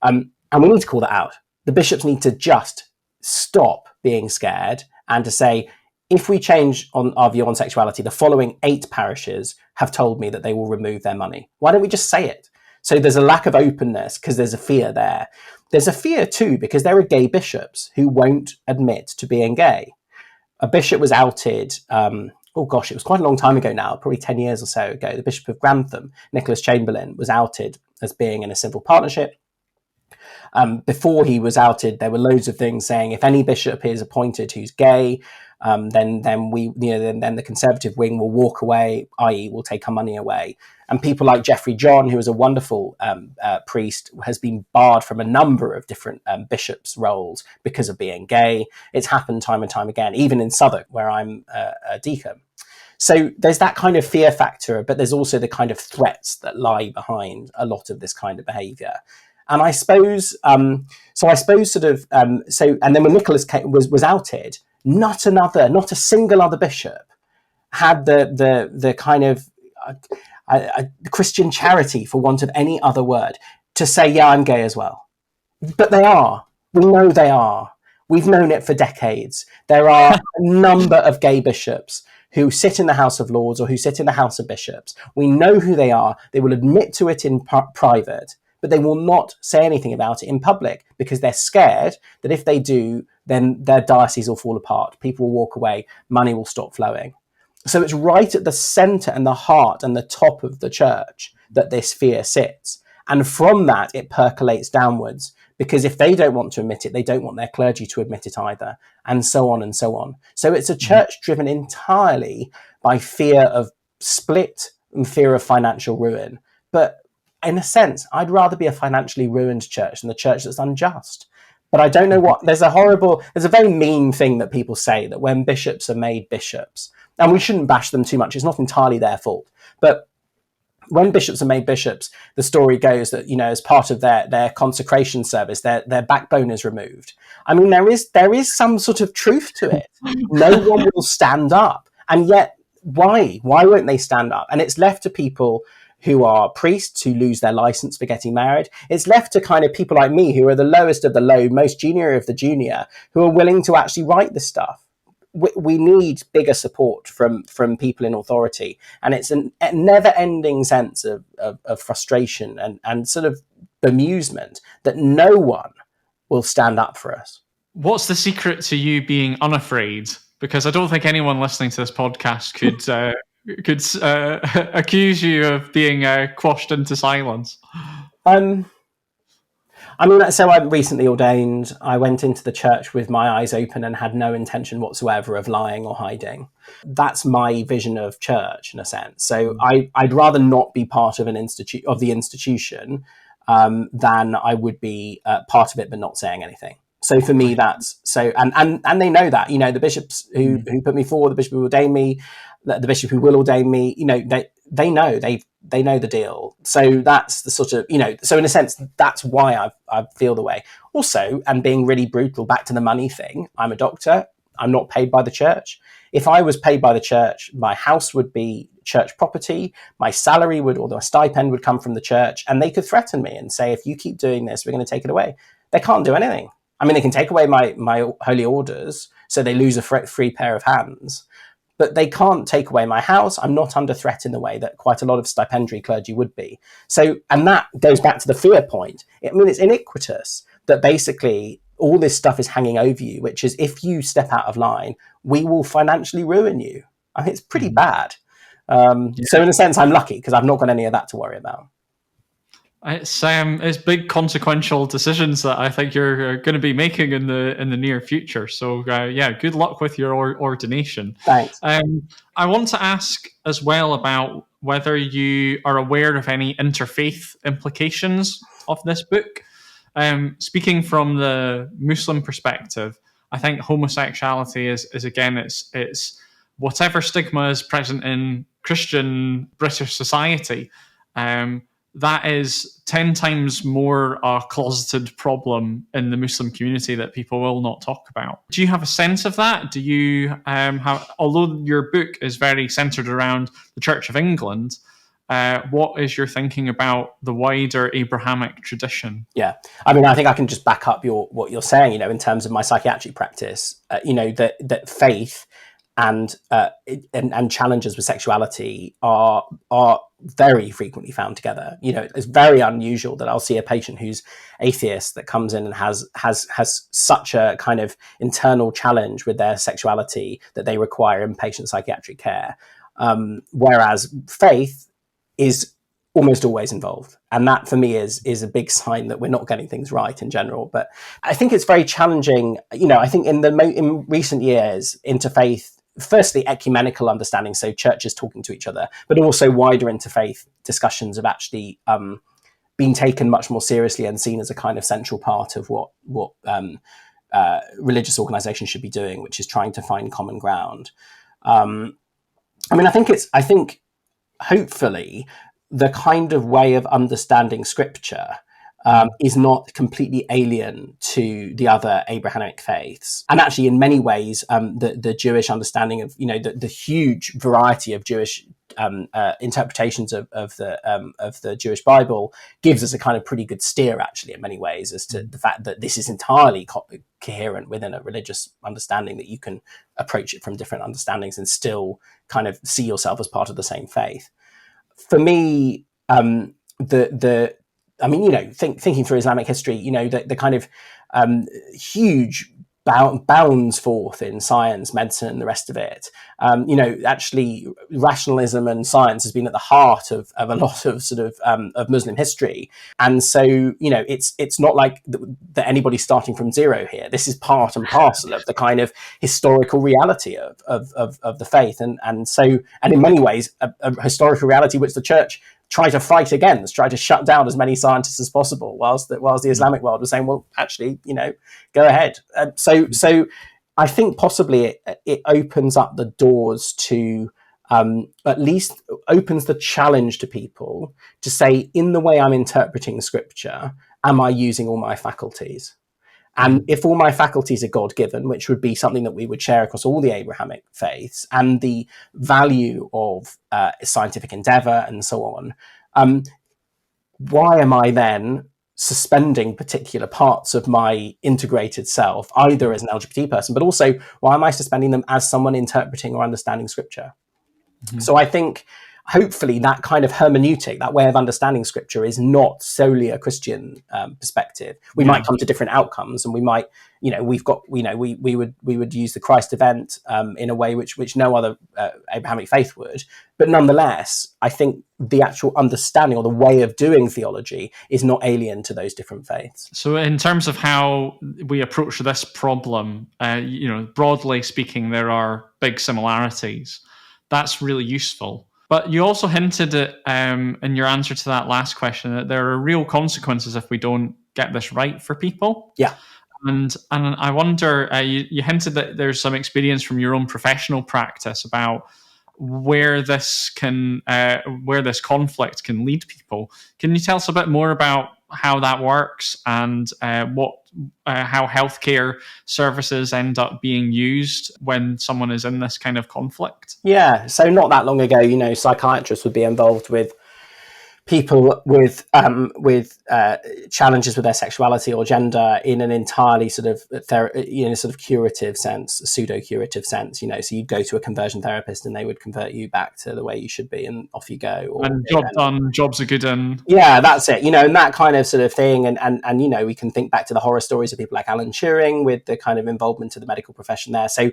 And we need to call that out. The bishops need to just stop being scared and to say, if we change on our view on sexuality, the following 8 parishes have told me that they will remove their money. Why don't we just say it? So there's a lack of openness because there's a fear there. There's a fear too because there are gay bishops who won't admit to being gay. A bishop was outed, it was quite a long time ago now, probably 10 years or so ago. The Bishop of Grantham, Nicholas Chamberlain, was outed as being in a civil partnership. Before he was outed, there were loads of things saying if any bishop is appointed who's gay, then the Conservative wing will walk away, i.e., will take our money away. And people like Jeffrey John, who is a wonderful priest, has been barred from a number of different bishops' roles because of being gay. It's happened time and time again, even in Southwark, where I'm a deacon. So there's that kind of fear factor, but there's also the kind of threats that lie behind a lot of this kind of behaviour. And I suppose, and then when Nicholas was outed, not a single other bishop had the kind of Christian charity, for want of any other word, to say, yeah, I'm gay as well. But they are. We know they are. We've known it for decades. There are a number of gay bishops who sit in the House of Lords or who sit in the House of Bishops. We know who they are. They will admit to it in private, but they will not say anything about it in public because they're scared that if they do, then their diocese will fall apart. People will walk away. Money will stop flowing. So it's right at the centre and the heart and the top of the church that this fear sits. And from that, it percolates downwards, because if they don't want to admit it, they don't want their clergy to admit it either, and so on and so on. So it's a church driven entirely by fear of split and fear of financial ruin. But in a sense, I'd rather be a financially ruined church than a church that's unjust. But I don't know what, there's a very mean thing that people say, that when bishops are made bishops, and we shouldn't bash them too much, it's not entirely their fault, but when bishops are made bishops, the story goes that, as part of their consecration service, their backbone is removed. I mean, there is some sort of truth to it. No one will stand up. And yet, why? Why won't they stand up? And it's left to people who are priests who lose their license for getting married. It's left to kind of people like me, who are the lowest of the low, most junior of the junior, who are willing to actually write this stuff. We need bigger support from people in authority, and it's a never-ending sense of frustration and sort of bemusement that no one will stand up for us. What's the secret to you being unafraid? Because I don't think anyone listening to this podcast could accuse you of being quashed into silence. I mean, so I'm recently ordained. I went into the church with my eyes open and had no intention whatsoever of lying or hiding. That's my vision of church, in a sense. So I'd rather not be part of the institution than I would be part of it but not saying anything. So for me, that's so, and they know that, the bishops who put me forward, the bishop who ordained me, the bishop who will ordain me, they know, they know the deal. So that's the sort of, so in a sense, that's why I feel the way. Also, and being really brutal, back to the money thing, I'm a doctor. I'm not paid by the church. If I was paid by the church, my house would be church property. My salary or the stipend would come from the church, and they could threaten me and say, if you keep doing this, we're going to take it away. They can't do anything. I mean, they can take away my holy orders, so they lose a free pair of hands. But they can't take away my house. I'm not under threat in the way that quite a lot of stipendiary clergy would be. So, and that goes back to the fear point. I mean, it's iniquitous that basically all this stuff is hanging over you, which is if you step out of line, we will financially ruin you. I mean, it's pretty bad. So in a sense, I'm lucky because I've not got any of that to worry about. It's big consequential decisions that I think you're going to be making in the near future. So good luck with your ordination. Thanks. I want to ask as well about whether you are aware of any interfaith implications of this book. Speaking from the Muslim perspective, I think homosexuality is again it's whatever stigma is present in Christian British society. That is 10 times more a closeted problem in the Muslim community that people will not talk about. Do you have a sense of that? Do you have, although your book is very centered around the Church of England, what is your thinking about the wider Abrahamic tradition? Yeah, I mean, I think I can just back up what you're saying, in terms of my psychiatric practice, that faith and challenges with sexuality are very frequently found together. It's very unusual that I'll see a patient who's atheist that comes in and has such a kind of internal challenge with their sexuality that they require inpatient psychiatric care. Whereas faith is almost always involved, and that for me is a big sign that we're not getting things right in general. But I think it's very challenging. I think in recent years, interfaith, firstly ecumenical understanding, so churches talking to each other, but also wider interfaith discussions have actually been taken much more seriously and seen as a kind of central part of what religious organizations should be doing, which is trying to find common ground. I think hopefully the kind of way of understanding scripture is not completely alien to the other Abrahamic faiths. And actually, in many ways, the Jewish understanding of, the huge variety of Jewish interpretations of the Jewish Bible gives us a kind of pretty good steer, actually, in many ways, as to the fact that this is entirely coherent within a religious understanding, that you can approach it from different understandings and still kind of see yourself as part of the same faith. For me, thinking through Islamic history, the kind of huge bounds forth in science, medicine, and the rest of it. Actually, rationalism and science has been at the heart of a lot of sort of Muslim history, and so it's not like that anybody's starting from zero here. This is part and parcel of the kind of historical reality of the faith, and in many ways a historical reality which the church try to fight against, try to shut down as many scientists as possible, whilst the Islamic world was saying, well, actually, go ahead. So I think possibly it opens up the doors to, at least opens the challenge to people to say, in the way I'm interpreting scripture, am I using all my faculties? And if all my faculties are God-given, which would be something that we would share across all the Abrahamic faiths, and the value of scientific endeavor and so on, why am I then suspending particular parts of my integrated self, either as an LGBT person, but also why am I suspending them as someone interpreting or understanding scripture? Mm-hmm. So I think hopefully that kind of hermeneutic, that way of understanding scripture, is not solely a Christian perspective. We might come to different outcomes, and we might, we would use the Christ event in a way which no other Abrahamic faith would. But nonetheless, I think the actual understanding or the way of doing theology is not alien to those different faiths. So in terms of how we approach this problem, broadly speaking, there are big similarities. That's really useful. But you also hinted at, in your answer to that last question, that there are real consequences if we don't get this right for people. Yeah. And I wonder, you hinted that there's some experience from your own professional practice about where this conflict can lead people. Can you tell us a bit more about how that works, and how healthcare services end up being used when someone is in this kind of conflict? Yeah, so not that long ago, psychiatrists would be involved with people with challenges with their sexuality or gender in an entirely sort of curative sense, pseudo-curative sense. So you'd go to a conversion therapist and they would convert you back to the way you should be, and off you go. And job done, job's a good one. Yeah, that's it. And that kind of sort of thing. And we can think back to the horror stories of people like Alan Turing, with the kind of involvement of the medical profession there. So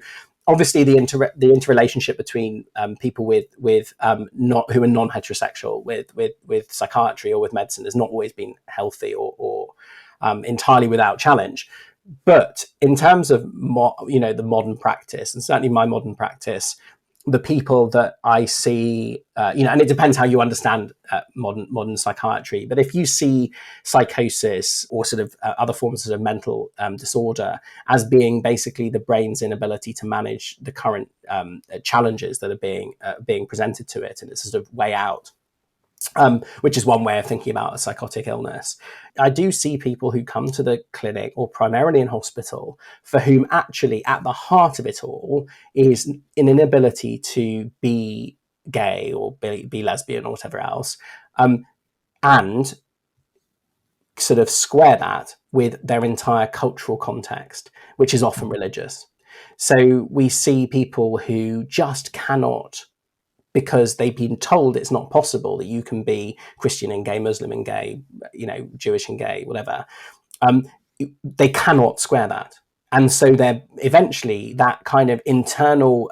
obviously the interrelationship between people who are non-heterosexual with psychiatry or with medicine has not always been healthy or entirely without challenge. But in terms of the modern practice, and certainly my modern practice, the people that I see, and it depends how you understand modern psychiatry, but if you see psychosis or sort of other forms of mental disorder as being basically the brain's inability to manage the current challenges that are being presented to it, and it's sort of way out, which is one way of thinking about a psychotic illness. I do see people who come to the clinic or primarily in hospital for whom actually at the heart of it all is an inability to be gay or be lesbian or whatever else, and sort of square that with their entire cultural context, which is often religious. So we see people who just cannot, because they've been told it's not possible that you can be Christian and gay, Muslim and gay, Jewish and gay, whatever. They cannot square that. And so they're eventually, that kind of internal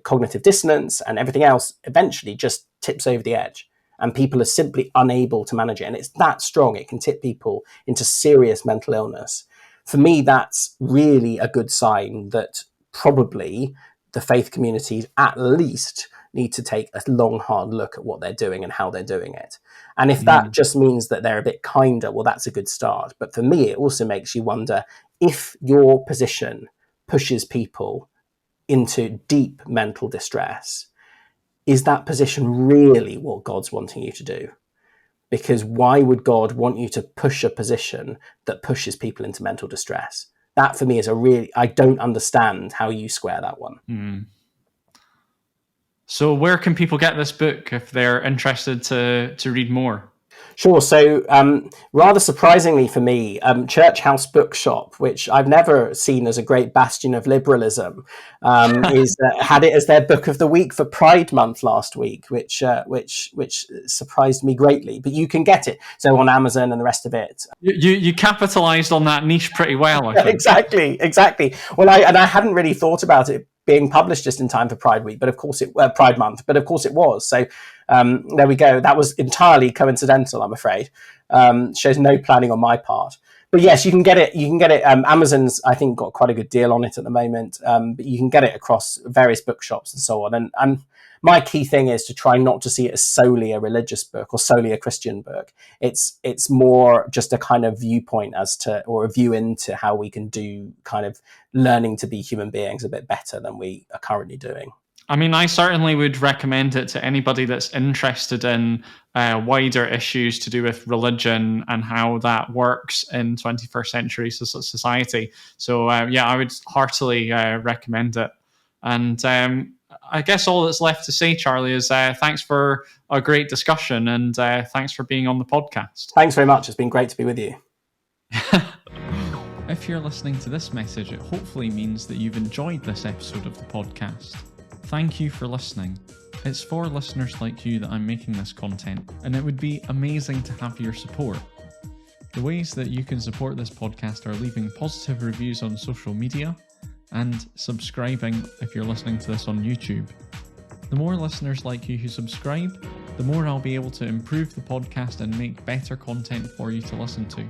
cognitive dissonance and everything else eventually just tips over the edge. and people are simply unable to manage it, and it's that strong, it can tip people into serious mental illness. For me, that's really a good sign that probably the faith communities at least need to take a long, hard look at what they're doing and how they're doing it. And if that just means that they're a bit kinder, well, that's a good start. But for me, it also makes you wonder, if your position pushes people into deep mental distress, is that position really what God's wanting you to do? Because why would God want you to push a position that pushes people into mental distress? That for me is I don't understand how you square that one. So where can people get this book if they're interested to read more? Sure. So rather surprisingly for me, Church House Bookshop, which I've never seen as a great bastion of liberalism, had it as their book of the week for Pride Month last week, which surprised me greatly. But you can get it so on Amazon and the rest of it. You capitalized on that niche pretty well, I think. Exactly. Well, I hadn't really thought about it being published just in time for Pride Week, but of course Pride Month, but of course it was. So there we go. That was entirely coincidental, I'm afraid. Shows no planning on my part. But yes, you can get it. Amazon's, I think, got quite a good deal on it at the moment. But you can get it across various bookshops and so on. And my key thing is to try not to see it as solely a religious book or solely a Christian book. It's more just a kind of viewpoint or a view into how we can do kind of learning to be human beings a bit better than we are currently doing. I mean, I certainly would recommend it to anybody that's interested in wider issues to do with religion and how that works in 21st century society. So, I would heartily recommend it. And I guess all that's left to say, Charlie, is thanks for a great discussion, and thanks for being on the podcast. Thanks very much. It's been great to be with you. If you're listening to this message, it hopefully means that you've enjoyed this episode of the podcast. Thank you for listening. It's for listeners like you that I'm making this content, and it would be amazing to have your support. The ways that you can support this podcast are leaving positive reviews on social media and subscribing if you're listening to this on YouTube. The more listeners like you who subscribe, the more I'll be able to improve the podcast and make better content for you to listen to.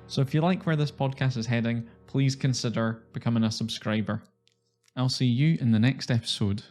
So if you like where this podcast is heading, please consider becoming a subscriber. I'll see you in the next episode.